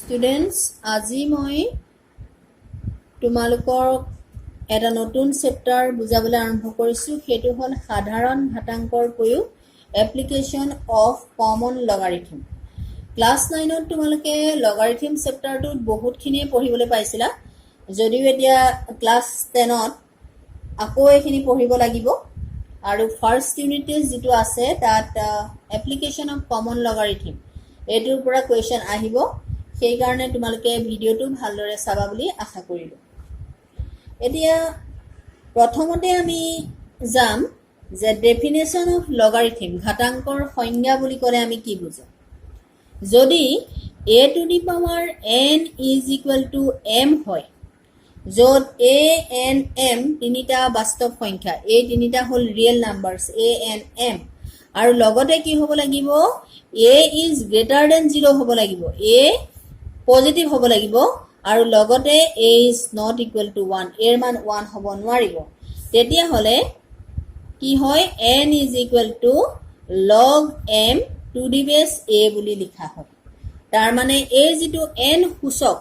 Students, আজি মই তোমালোকৰ এটা নতুন চেপ্টাৰ বুজাবলৈ আৰম্ভ কৰিছো সেইটো হ'ল সাধাৰণ ঘাতাংকৰ প্ৰয়োগ এপ্লিকেশন অফ কমন লগাৰিথম ক্লাস 9 ত তোমালোকে লগাৰিথম চেপ্টাৰটোত বহুতখিনি পঢ়িবলৈ পাইছিলা যদিও এতিয়া ক্লাস 10 ত আকৌ এখিনি পঢ়িব লাগিব আৰু ফাৰ্স্ট ইউনিট টেষ্ট যেটো আছে তাত এপ্লিকেশন অফ কমন লগাৰিথম এটোৰ পৰা কোৱেশ্চন আহিব সেই কাৰণে তোমালোকে ভিডিওটো ভালদৰে চাবা বুলি আশা কৰিলো এতিয়া প্ৰথমতে আমি জাম যে ডেফিনেশন অফ লগাৰিথম ঘাতাংকৰ সংজ্ঞা বুলি ক'লে আমি কি বুজো যদি a to the power n is equal to m হয় যত a n m তিনিটা বাস্তৱ সংখ্যা এই তিনিটা হল ৰিয়েল নাম্বাৰস a n m আৰু লগতে কি হ'ব লাগিব a is greater than 0 হ'ব লাগিব a পজিটিভ হ'ব লাগিব আৰু লগতে a is not equal to 1 এৰ মান 1 হ'ব নোৱাৰিব তেতিয়া হলে কি হয় n is equal to log m to the base a বুলি লিখা হয় তাৰ মানে a যেটো n সূচক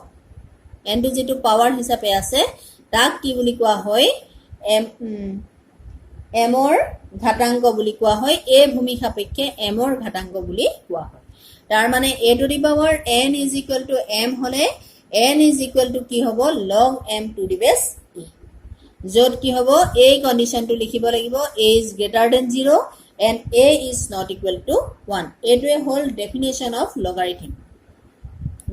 n টো যেটো পাৱাৰ হিচাপে আছে তাক কি বুলি কোৱা হয় m ৰ ঘাতাংক বুলি কোৱা হয় a ভূমি সাপেক্ষে m ৰ ঘাতাংক বুলি কোৱা হয় তাৰ মানে a to the power n is equal to m হলে n is equal to কি হ'ব log m to the base a যত কি হ'ব এই কন্ডিশনটো লিখিব লাগিব a is greater than 0 and a is not equal to 1 এটোৱে হল ডেফিনেশন অফ লগাৰিথম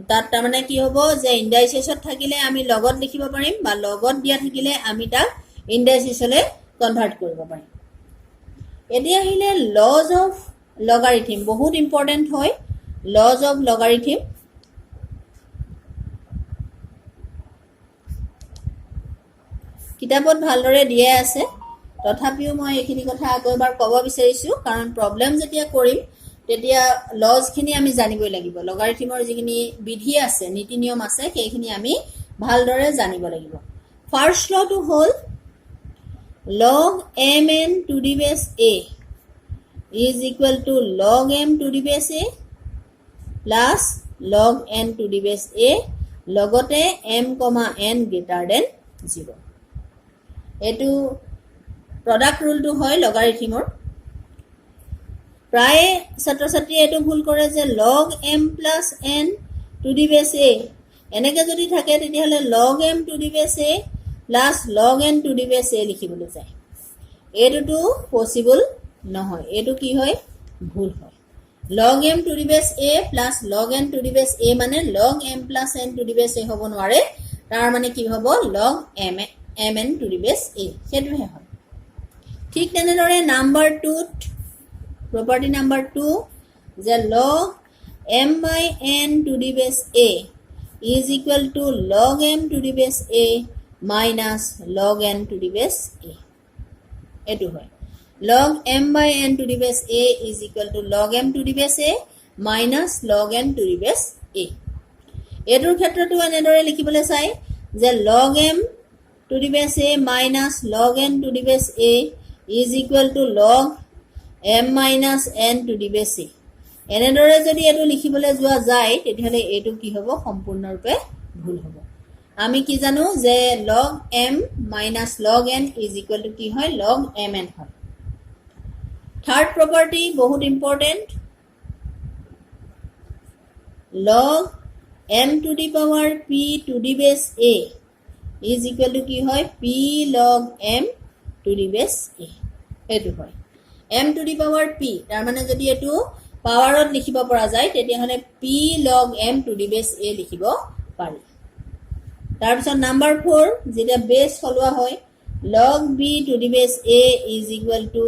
তাত মানে কি হ'ব যে ইন্ডাইসেছত থাকিলে আমি লগত লিখিব পাৰিম বা লগত দিয়া থাকিলে আমি তাক ইন্ডাইসেছলে কনভাৰ্ট কৰিব পাৰিম এতিয়া আহিলে লজ অফ লগাৰিথম বহুত ইম্পৰ্টেন্ট হয় লজ অফ লগাৰিথম কিতাপত ভালদৰে দিয়া আছে তথাপিও মই এইখিনি কথা আকৌ এবাৰ ক'ব বিচাৰিছো কাৰণ প্ৰবলেম যেতিয়া কৰিম তেতিয়া লজ খিনি আমি জানিবই লাগিব লগাৰিথমৰ যিখিনি বিধি আছে নীতি নিয়ম আছে সেইখিনি আমি ভালদৰে জানিব লাগিব ফাৰ্স্ট লটো হ'ল log mn to the base a is equal to log m to the base a plus log n to the base a লগতে m, n greater than 0 এটো প্ৰডাক্ট ৰুলটো হয় লগাৰিথমৰ প্ৰায় ছাত্ৰ ছাত্ৰী এটো ভুল কৰে যে log m plus n to the base a এনেকে যদি থাকে তেতিয়াহলে log m to the base a plus log n to the base a লিখিবলৈ যায় এটোটো পসিবল নহয় এটো কি হয় ভুল হয় log m to the base a plus log n to the base a মানে log m plus n to the base a হ'ব নোৱাৰে তাৰ মানে কি হ'ব log mn to the base a সেটোহে হয় ঠিক তেনেদৰে number 2 property number 2 the log m by n to the base a is equal to log m to the base a minus log n to the base a এটো হয় log m by n to the base a is equal to log m to the base a minus log n to the base a এটোৰ ক্ষেত্ৰটো এনেদৰে লিখিবলৈ চাই যে log m to the base a minus log n to the base a is equal to log m minus n to the base a এনেদৰে যদি এটো লিখিবলৈ যোৱা যায় তেতিয়াহলে এটো কি হ'ব সম্পূৰ্ণৰূপে ভুল হ'ব আমি কি জানো যে log m minus log n is equal to কি হয় log mn হয় থাৰ্ড প্ৰপাৰ্টি বহুত important log m to the power p to the base a is equal to কি হয় p log m to the base a এটো হয় m to the power p তাৰ মানে যদি এটো পাৱাৰত লিখিব পৰা যায় তেতিয়াহলে p log m to the base a লিখিব পাৰি তাৰ পিছত নাম্বাৰ 4 যেটা বেস হলোৱা হয় log b to the base a is equal to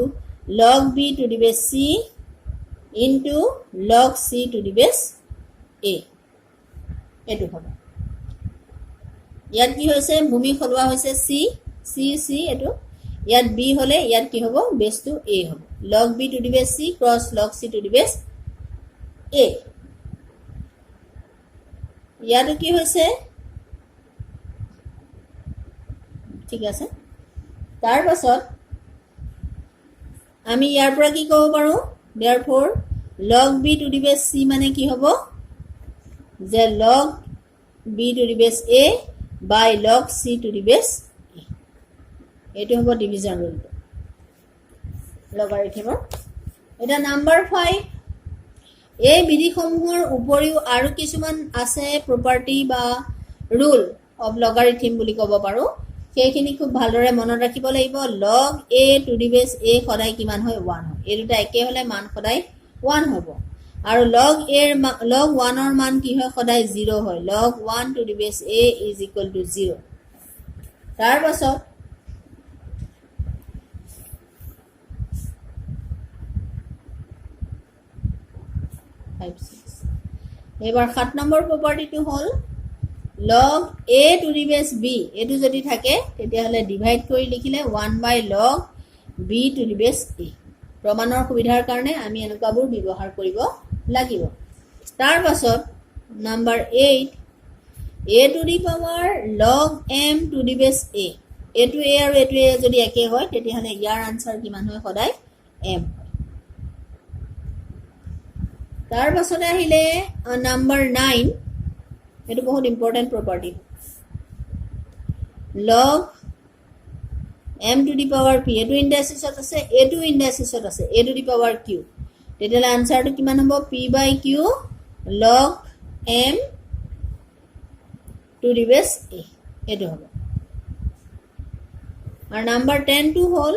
log b to the base c into log c to the base a এটো হবে ইয়াত কি হৈছে ভূমি হলোৱা হৈছে c c c এটো ইয়াত b হলে ইয়াত কি হ'ব বেসটো a হ'ব log b to the base c cross log c to the base a ইয়াত কি হৈছে ঠিক আছে তাৰ পাছত আমি ইয়াৰ পৰা কি ক'ব পাৰো therefore log b to the base c মানে কি হ'ব যে log b to the base a by log c to the base a. এইটো হ'ব ডিভিজন ৰুল লগাৰিথমৰ। এটা নাম্বাৰ 5, এই বিধিসমূহৰ উপৰিও আৰু কিছুমান আছে প্ৰপাৰ্টি বা ৰুল অফ লগাৰিথম বুলি ক'ব পাৰো। সেইখিনি খুব ভালদৰে মনত ৰাখিব লাগিব। লগ a to the base a সদায় কিমান হয় 1 হয়। এই দুটা একে হ'লে মান সদায় 1 হ'ব। আৰু লগ 1ৰ মান কি হয় সদায় 0 হয়। লগ 1 to the base a is equal to 0। তাৰ পাছত এবাৰ 7 নম্বৰ প্ৰপাৰ্টিটো হ'ল লগ a to the base b, এইটো যদি থাকে তেতিয়াহ'লে ডিভাইড কৰি লিখিলে 1 by log b to the base a। প্ৰমাণৰ সুবিধাৰ কাৰণে আমি এনেকুৱাবোৰ ব্যৱহাৰ কৰিব লাগিব। তাৰ পাছত number 8, a to the power log m to the base a, এইটো a আৰু এইটো a যদি একে হয় তেতিয়াহ'লে ইয়াৰ আনসাৰ কিমান হয় সদায় m হয়। তাৰ পাছতে আহিলে নাম্বাৰ 9, এইটো বহুত important property. Log m to the power p, এইটো ইণ্ডাইচিছত আছে, এইটো ইণ্ডাইচিছত আছে, a to the power q, তেতিয়াহ'লে আনসাৰটো কিমান হ'ব p by q log m to the base a, এইটো হ'ব। আৰু নাম্বাৰ 10 টো হ'ল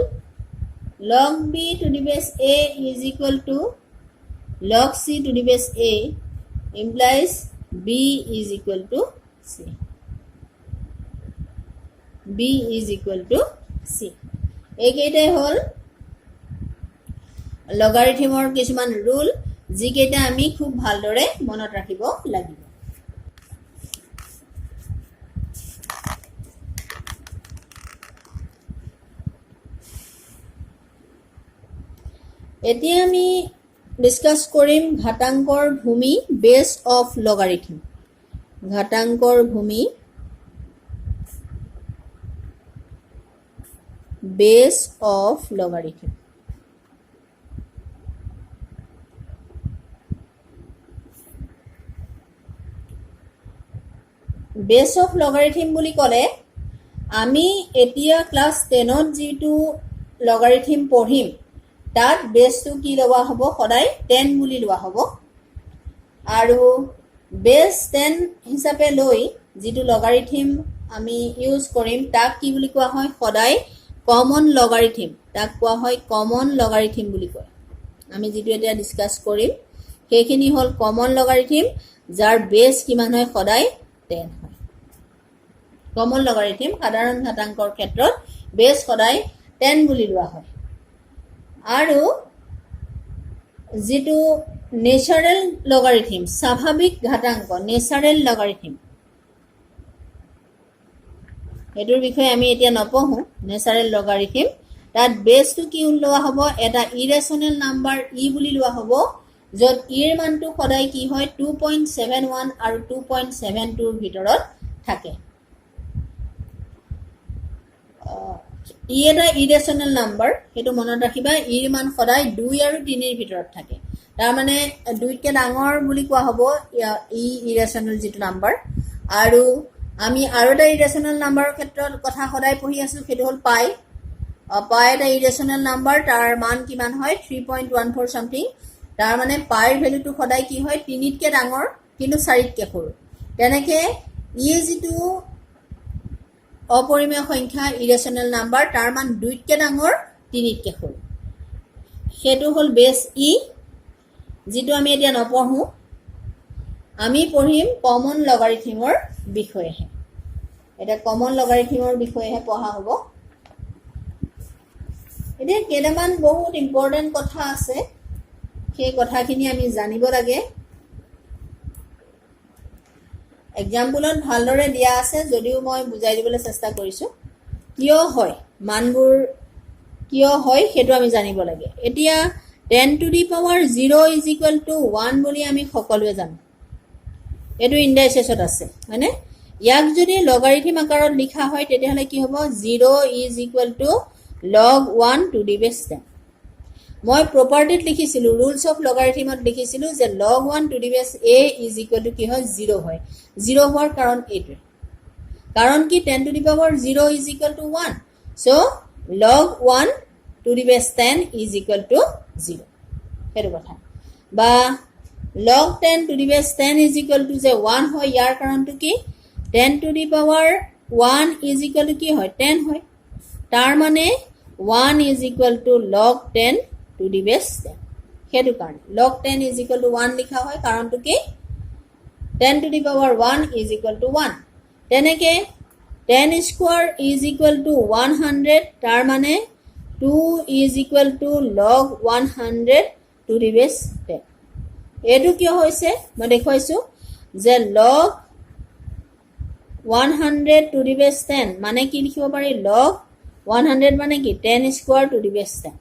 log b to the base a is equal to log c to the base a implies b is equal to c, b is equal to c। এইকেইটাই হ'ল লগাৰিথমৰ কিছুমান rule, যিকেইটা আমি খুব ভালদৰে মনত ৰাখিব লাগিব। এতিয়া আমি ডিসকাস কৰিম ঘাতাংকৰ ভূমি বেস অফ লগাৰিথম। ঘাতাংকৰ ভূমি বেস অফ লগাৰিথম। বেস অফ লগাৰিথম বুলি ক'লে আমি এতিয়া ক্লাস 10ত যেটো লগাৰিথম পঢ়িম তাত বেসটো কি লোৱা হ'ব সদায় 10 বুলি লোৱা হ'ব। আৰু বেস 10 হিচাপে লৈ যেটো লগাৰিথম আমি ইউজ কৰিম তাক কি বুলি কোৱা হয় সদায় কমন লগাৰিথম, তাক কোৱা হয় কমন লগাৰিথম বুলি কয়। আমি যেটো এতিয়া ডিসকাস কৰিম সেইখিনি হ'ল কমন লগাৰিথম যাৰ বেস কিমান হয় সদায় 10 হয়। কমন লগাৰিথম সাধাৰণ ঘাতাংকৰ ক্ষেত্ৰত বেস সদায় 10 বুলি লোৱা হয়। আৰু যেটো নেচাৰেল লগাৰিথম স্বাভাৱিক ঘাতাংক নেচাৰেল লগাৰিথম, এটোৰ বিষয়ে আমি এতিয়া নপঢ়ো। নেচাৰেল লগাৰিথম তাত বেসটো কি লোৱা হ'ব এটা ইৰেশনাল নাম্বাৰ ই বুলি লোৱা হ'ব, য'ত ইৰ মানটো সদায় কি হয় 2.71 আৰু 2.72 ৰ ভিতৰত থাকে। ই এটা ইৰেশনাল নাম্বাৰ, হেতু মনত ৰাখিবা। ইৰ মান সদায় 2 আৰু 3 ৰ ভিতৰত থাকে, তাৰ মানে 2 কে ডাঙৰ বুলি কোৱা হ'ব ই ইৰেশনাল যেটো নাম্বাৰ। আৰু আমি আৰু এটা ইৰেশনাল নাম্বাৰৰ ক্ষেত্ৰত কথা সদায় পঢ়ি আছো, হেতু হ'ল পাই। পাই এটা ইৰেশনাল নাম্বাৰ, তাৰ মান কিমান হয় 3.14 সামথিং। তাৰ মানে পাইৰ ভ্যালুটো সদায় কি হয় 3 কে ডাঙৰ কিন্তু 4 কে সৰু। তেনেকে ই যেটো অপৰিমেয় সংখ্যা ইৰেশনাল নাম্বাৰ, তাৰ মান 2 কে ডাঙৰ 3 কে সৰু। হেতু হ'ল বেস ই, যেটো আমি এতিয়া নপঢ়ো। আমি পঢ়িম কমন লগাৰিথমৰ বিষয়ে। এটা কমন লগাৰিথমৰ বিষয়ে পঢ়া হ'ব। এতিয়া কেইটামান বহুত ইম্পৰ্টেন্ট কথা আছে, সেই কথাখিনি আমি জানিব লাগে। এক্সাম্পলত ভালদৰে দিয়া আছে, যদিও মই বুজাই দিবলৈ চেষ্টা কৰিছো। কিয় হয় মানবোৰ কিয় হয় সেটো আমি জানিব লাগে। এতিয়া 10 to the power 0 is equal to 1 বুলি আমি সকলোৱে জানো, এটো ইণ্ডাইসেছত আছে মানে। ইয়াক যদি লগাৰিথম আকাৰত লিখা হয় তেতিয়াহ'লে কি হ'ব 0 is equal to log 1 to the base 10। মই প্ৰপাৰ্টিত লিখিছিলোঁ ৰুলছ অফ লগাৰিথমত লিখিছিলোঁ যে log 1 টু দি বেছ a ইজ ইকুৱেল টু কি হয় 0 হয় 0 হোৱাৰ কাৰণ এইটোৱে কাৰণ কি 10 to the power 0 is equal to 1 so log 1 to the বেছ 10 ইজ ইকুৱেল টু 0 সেইটো কথা বা log 10 টু দি বেছ 10 ইজ ইকুৱেল টু যে 1 হয় ইয়াৰ কাৰণটো কি 10 to the power 1 is equal to কি হয় 10 হয় তাৰ মানে 1 is equal to log 10 to the base 10 সেইটো কাৰণ log 10 is equal to 1 লিখা হয় কাৰণটো কি 10 to the power 1 is equal to 1 তেনেকে 10 square is equal to 100 তাৰ মানে 2 is equal to log 100 to the base 10 এইটো কিয় হৈছে মই দেখুৱাইছো যে log 100 to the base 10 মানে কি লিখিব পাৰি log 100 মানে কি 10 square to the base 10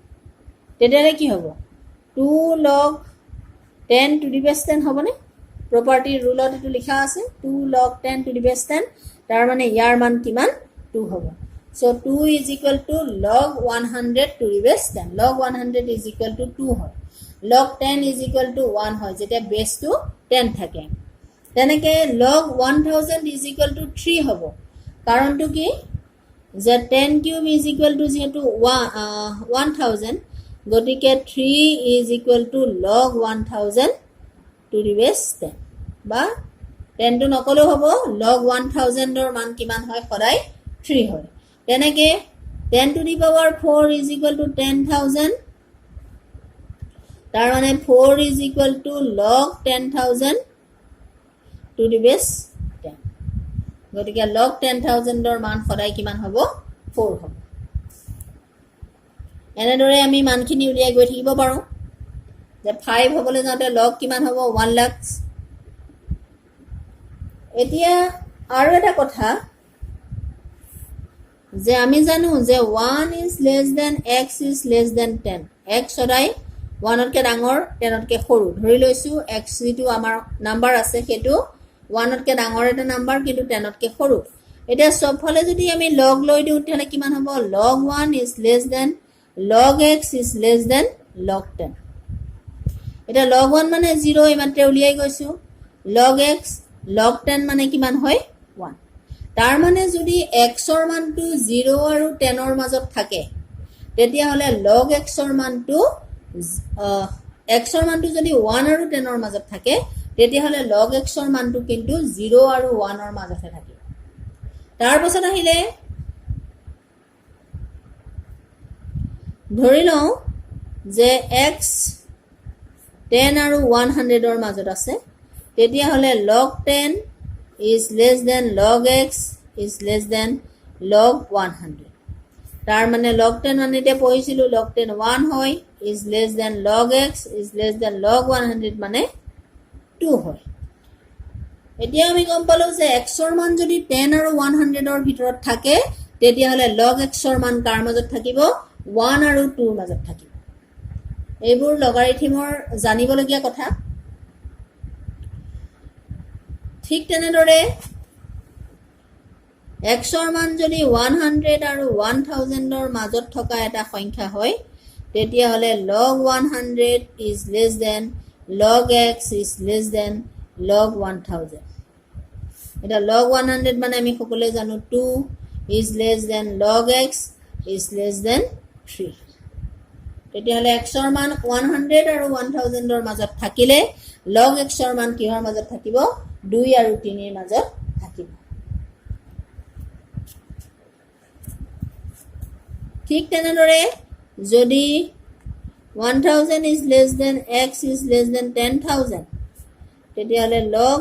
তেতিয়ালে কি হ'ব 2 log 10 to the base 10 হ'বনে প্ৰপাৰ্টি ৰুলত এটো লিখা আছে 2 log 10 to the base 10 তাৰ মানে ইয়াৰ মান কিমান 2 হ'ব so 2 is equal to log 100 to the base 10 log 100 is equal to 2 হয় log 10 is equal to 1 হয় যেতিয়া বেস টো 10 থাকে তেনেকে log 1000 is equal to 3 হ'ব কাৰণটো কি যে 10 cube is equal to যেহেতু 1000 গতিকে 3 is equal to log 1000 to the base 10 বা 10 টো নকলেও হ'ব log 1000 ৰ মান কিমান হয় সদায় 3 হয় তেনেকে 10 to the power 4 is equal to 10000 তাৰ মানে 4 is equal to log 10000 to the base 10 গতিকে log 10000 ৰ মান সদায় কিমান হ'ব 4 হ'ব এনেদৰে আমি মানখিনি উলিয়াই গৈ থাকিব পাৰো যে 5 হ'বলৈ যাওঁতে log কিমান হ'ব 1 লাখ এতিয়া আৰু এটা কথা যে আমি জানো যে 1 is less than x is less than 10 x সদায় 1 তকৈ ডাঙৰ 10 তকৈ সৰু ধৰি লৈছো x যিটো আমাৰ নাম্বাৰ আছে সেইটো 1 তকৈ ডাঙৰ এটা নাম্বাৰ কিন্তু 10 তকৈ সৰু এতিয়া সবফালে যদি আমি log লৈ দিও তেতিয়ালে কিমান হ'ব log 1 is less than log x is less than log 10 এটা log 1 মানে 0 ইমানতে উলিয়াই গৈছো log x log 10 মানে কিমান হয় 1 তাৰ মানে যদি x ৰ মানটো 0 আৰু 10 ৰ মাজত থাকে তেতিয়া হলে log x ৰ মানটো x ৰ মানটো যদি 1 আৰু 10 ৰ মাজত থাকে তেতিয়া হলে log x ৰ মানটো কিন্তু 0 আৰু 1 ৰ মাজতে থাকে তাৰ পাছত আহিলে ধৰি লওঁ যে x 10 আৰু 100 ৰ মাজত আছে তেতিয়া হলে log 10 is less than log x is less than log 100 তাৰ মানে log 10 মানে তে পঢ়িছিলো log 10 1 হয় is less than log x is less than log 100 মানে 2 হয় এতিয়া আমি গম পালো যে x ৰ মান যদি 10 আৰু 100 ৰ ভিতৰত থাকে তেতিয়া হলে log x ৰ মান কাৰ মাজত থাকিব 1 আৰু 2 ৰ মাজত থাকিব এইবোৰ লগাৰিথমৰ জানিবলগীয়া কথা ঠিক তেনেদৰে x ৰ মান যদি 100 আৰু 1000 ৰ মাজত থকা এটা সংখ্যা হয় তেতিয়া হলে log 100 is less than log x is less than log 1000 এটা log 100 মানে আমি সকলোৱে জানো 2 is less than log x is less than 3 তেতিয়া হলে x ৰ মান 100 আৰু 1000 ৰ মাজত থাকিলে log x ৰ মান কিহৰ মাজত থাকিব 2 আৰু 3 ৰ মাজত থাকিব ঠিক তেনেদৰে যদি 1000 is less than x is less than 10000 তেতিয়া হলে log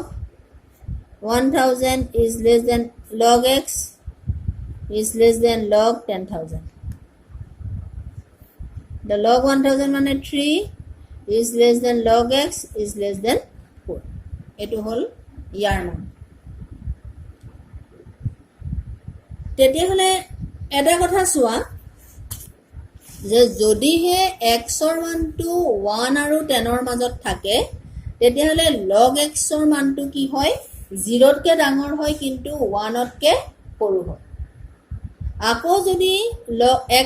1000 is less than log x is less than log 10000 the log 1000 মানে 3 is less than log x is less than 4 এটো হল ইয়াৰ মান তেতিয়া হলে এটা কথা চোৱা যে যদিহে x ৰ মানটো 1 আৰু 10 ৰ মাজত থাকে তেতিয়া হলে log x ৰ মানটো কি হয় 0 তকৈ ডাঙৰ হয় কিন্তু 1 তকৈ সৰু হয় আকৌ যদি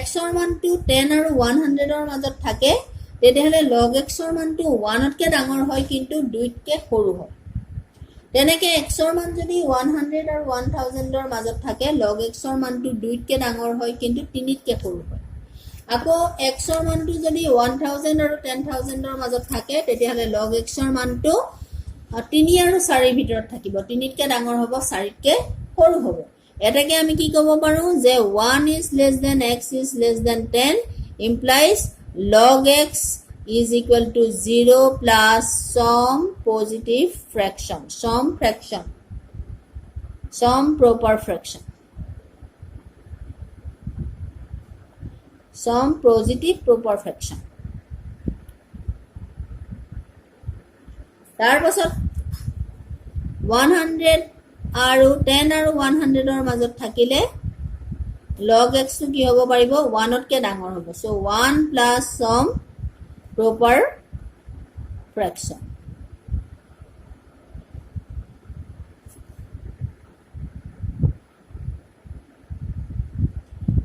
x ৰ মানটো 10 আৰু 100 ৰ মাজত থাকে তেতিয়াহ'লে log x ৰ মানটো 1 তকৈ ডাঙৰ হয় কিন্তু 2 তকৈ সৰু হয় তেনেকৈ x ৰ মান যদি 100 আৰু 1000 ৰ মাজত থাকে log x ৰ মানটো 2 তকৈ ডাঙৰ হয় কিন্তু 3 তকৈ সৰু হয় আকৌ x ৰ মানটো যদি 1000 আৰু 10000 ৰ মাজত থাকে তেতিয়াহ'লে log x ৰ মানটো 3 আৰু 4 ৰ ভিতৰত থাকিব 3 তকৈ ডাঙৰ হ'ব 4 তকৈ সৰু হ'ব এটাকে আমি কি ক'ব পাৰো যে 1 is less than x is less than 10 implies log x is equal to 0 plus some positive fraction some proper fraction some positive proper fraction তাৰ পাছত 100 আৰু 10 আৰু 100 ৰ মাজত থাকিলে log x টো কি হ'ব পাৰিব 1 তকৈ ডাঙৰ হ'ব so 1 plus some proper fraction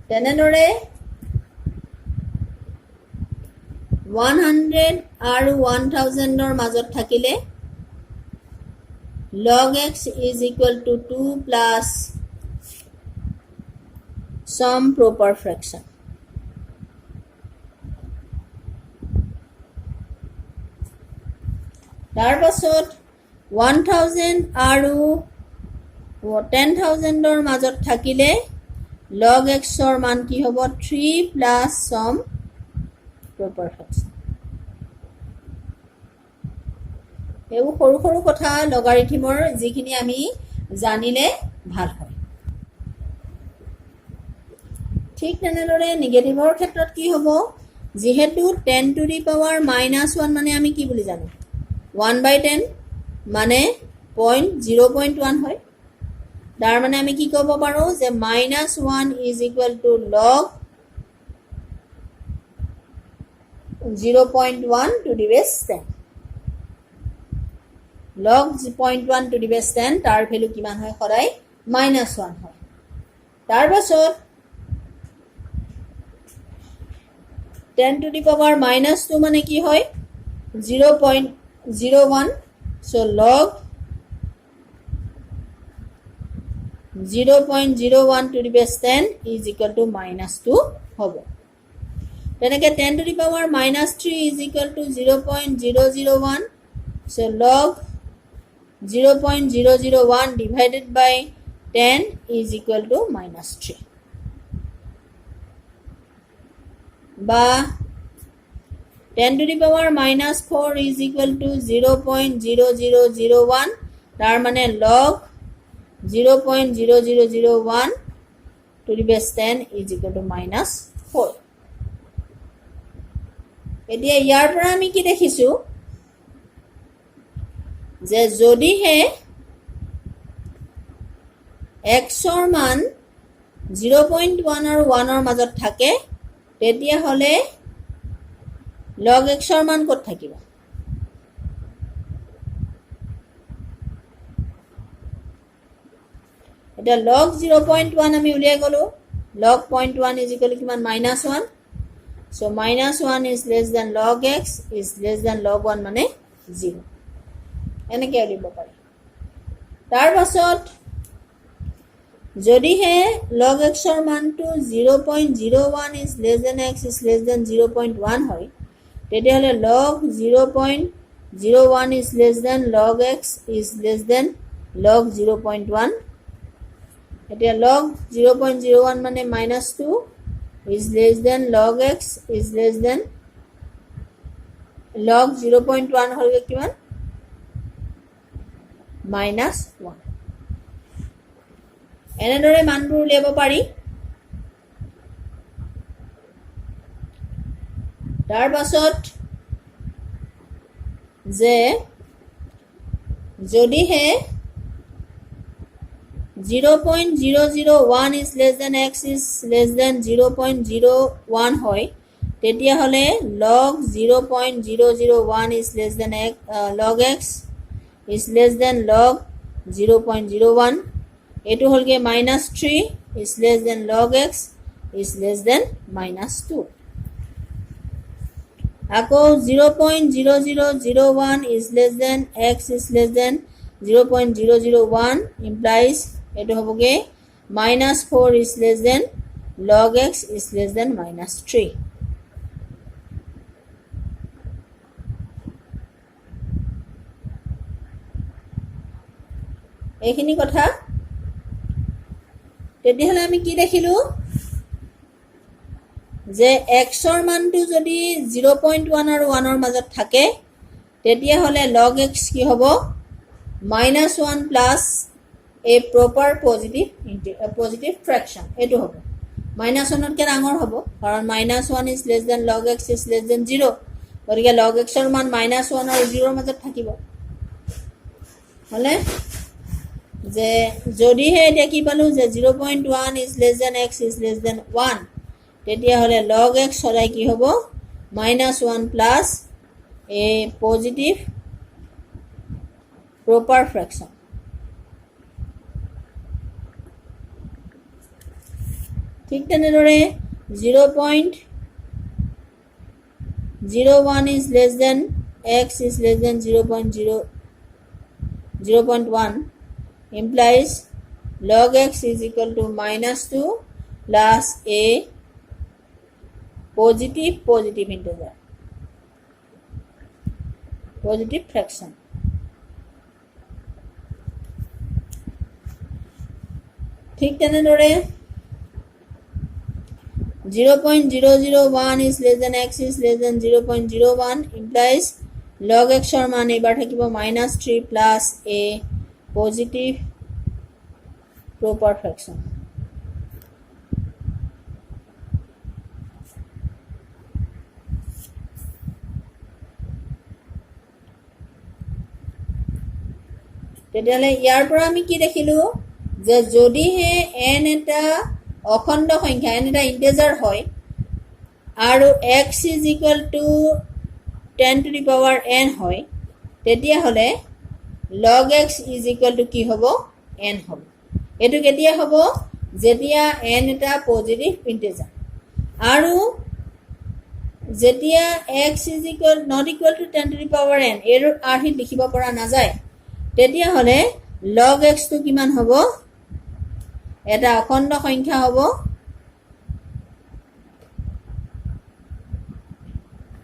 তেনেদৰে 100 আৰু 1000 ৰ মাজত থাকিলে log x is equal to 2 plus some proper fraction তাৰ পাছত 1000 আৰু 10000 ৰ মাজত থাকিলে log x ৰ মান কি হ'ব 3 plus some proper fraction এও সৰু সৰু কথা লগাৰিথমৰ যিখিনি আমি জানিলে ভাল হয় ঠিক তেনেদৰে নেগেটিভৰ ক্ষেত্ৰত কি হ'ব যেহেতু 10 to the power -1 মানে আমি কি বুলি জানো 1/10 মানে 0.1 হয় তাৰ মানে আমি কি ক'ব পাৰো যে -1 is equal to log 0.1 to the base 10 log 0.1 to the base 10 তাৰ ভ্যালু কিমান হয় সদায় -1 হয় তাৰ পাছত 10 to the power -2 মানে কি হয় 0.01 so log 0.01 to the base 10 is equal to -2 হ'ব তেনেকৈ 10 to the power -3 is equal to 0.001 so log 0.001 divided by 10 is equal to -3 বা 10 to the power -4 is equal to 0.0001 তাৰ মানে log 0.0001 to the base 10 is equal to -4 এতিয়া ইয়াৰ পৰা আমি কি দেখিছো যে যদিহে x ৰ মান 0.1 আৰু 1 ৰ মাজত থাকে তেতিয়া হলে log x ৰ মান কত থাকিব এটা log 0.1 আমি উলিয়াই গলো log 0.1 is equal to কিমান -1 so -1 is less than log x is less than log 1 মানে 0 এনেকৈ উলিয়াব পাৰি তাৰ পাছত যদিহে log x ৰ মানটো 0.01 is less than x is less than 0.1 হয় তেতিয়াহলে log 0.01 is less than log x is less than log 0.1 এতিয়া log 0.01 মানে -2 is less than log x is less than log 0.1 হলে কিমান -1 এনেদৰে মানবোৰ উলিয়াব পাৰি তাৰ পাছত যে যদিহে 0.001 is less than x is less than 0.01 হয় তেতিয়া হলে log 0.001 is less than x log x is less than log 0.01 এটো হলগে -3 is less than log x is less than -2 আকৌ 0.0001 is less than x is less than 0.001 implies এটো হবগে -4 is less than log x is less than -3. এইখিনি কথা তেতিয়াহলে আমি কি দেখিলো যে x ৰ মানটো যদি 0.1 আৰু 1 ৰ মাজত থাকে তেতিয়াহলে log x কি হ'ব -1 plus a proper positive fraction এটো হ'ব -1 তকে ডাঙৰ হ'ব কাৰণ -1 is less than log x is less than 0 গতিকে log x ৰ মান -1 আৰু 0 ৰ মাজত থাকিব হলে যে যদি হে এটা কি পালো যে 0.1 is less than x is less than 1 তেতিয়া হলে log x সদায় কি হ'ব -1 plus a positive proper fraction ঠিক তেনেদৰে 0.01 is less than x is less than 0.1 implies log x is equal to -2 plus a positive integer positive fraction ঠিক তেনেদৰে 0.001 is less than x is less than 0.01 implies log x ৰ মান এবাৰ থাকিব -3 plus a positive proper fraction তেতিয়ালে ইয়াৰ পৰা আমি কি দেখিলো যে যদি হে n এটা অখণ্ড সংখ্যা n এটা ইন্টিজাৰ হয় আৰু x is equal to 10 to the power n হয় তেতিয়া হলে log x is equal to কি হ'ব n হ'ব এটো কেতিয়া হ'ব যেতিয়া n এটা পজিটিভ ইন্টিজাৰ আৰু যেতিয়া x is equal not equal to 10 to the power n এর আহি লিখিব পৰা না যায় তেতিয়া হলে log x তো কিমান হ'ব এটা অখণ্ড সংখ্যা হ'ব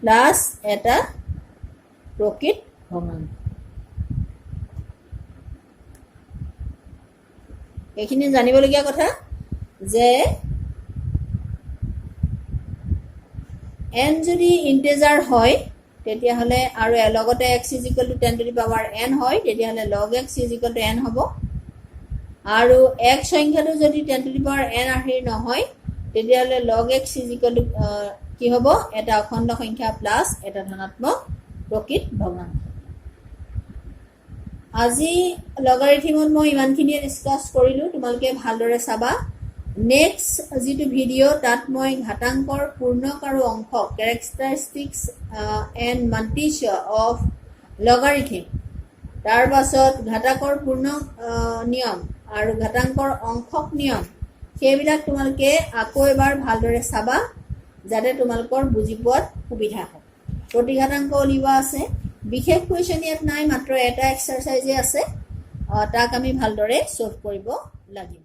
প্লাস এটা প্রকৃত ভগ্নাংশ এখিনি জানিবলগীয়া কথা যে n যদি ইন্টিজাৰ হয় তেতিয়া হলে আৰু লগতে x is equal to 10 to the power n হয় তেতিয়া হলে log x is equal to n হ'ব আৰু x সংখ্যাটো যদি 10 to the power n আহি নহয় তেতিয়া হলে log x is equal to কি হ'ব এটা অখণ্ড সংখ্যা প্লাস এটা ধনাত্মক প্রকৃত ভগ্নাংশ আজি লগাৰিথমত মই ইমানখিনি ডিসকাস কৰিলো তোমালোকে ভালদৰে চাবা নেক্সট যেটো ভিডিও তাত মই ঘাতাংকৰ পূৰ্ণক আৰু অংশ characteristics and multiplication of logarithm তাৰ পাছত ঘাতাকৰ পূৰ্ণ নিয়ম আৰু ঘাতাংকৰ অংশক নিয়ম সেইবিলাক তোমালোকে আকৌ এবাৰ ভালদৰে চাবা যাতে তোমালোকৰ বুজি পোৱাত সুবিধা হয় প্ৰতিঘাতাংক উলিওৱা আছে বিশেষ কোৱেশ্চন ইয়াত নাই মাত্ৰ এটা এক্সাৰসাইজে আছে তাক আমি ভালদৰে সলভ কৰিব লাগিব